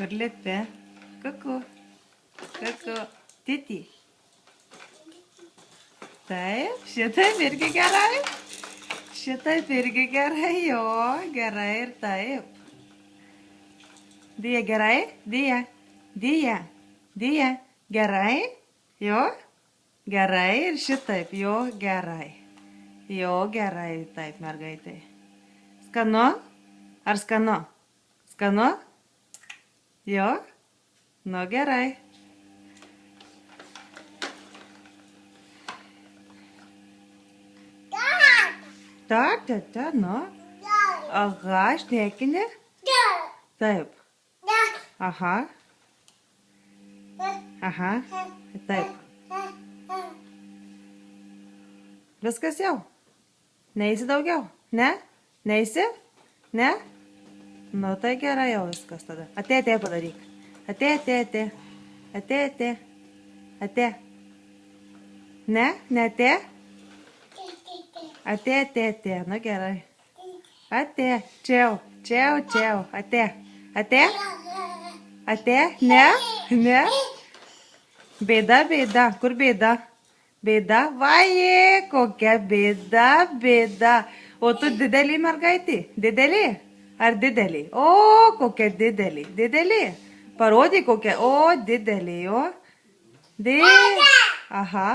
Kur lipi? Kuku. Kuku. Titi. Taip, šitaip irgi gerai. Šitaip irgi gerai, jo, gerai ir taip. Dija gerai? Dija. Dija. Dija. Gerai? Jo? Gerai ir šitaip, jo, gerai. Jo, gerai, taip, mergaitai. Skanu? Ar skanu? Skanu? Jo? Nu, gerai. Tak, nu. Aha, šnekini? Taip. Aha. Aha. Taip. Viskas jau? Neisi daugiau? Ne? Neisi? Ne? Nu, tai gerai jau viskas tada. Atė padaryk. Atė. Atė. Ne? Ne atė? Atė. Nu, gerai. Atė. Čiau. Atė. Atė? Ne? Ne? Bėda. Kur bėda? Bėda? Vaje, kokia bėda. O tu didelį mergaitį? Didelį? Ar didelį? O, kokia didelį. Didelį? Parodyk kokia. O, didelį, o. Aha.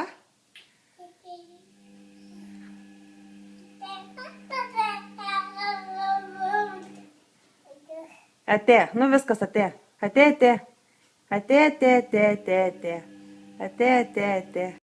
Atė. Nu viskas atė. Atė. Atė.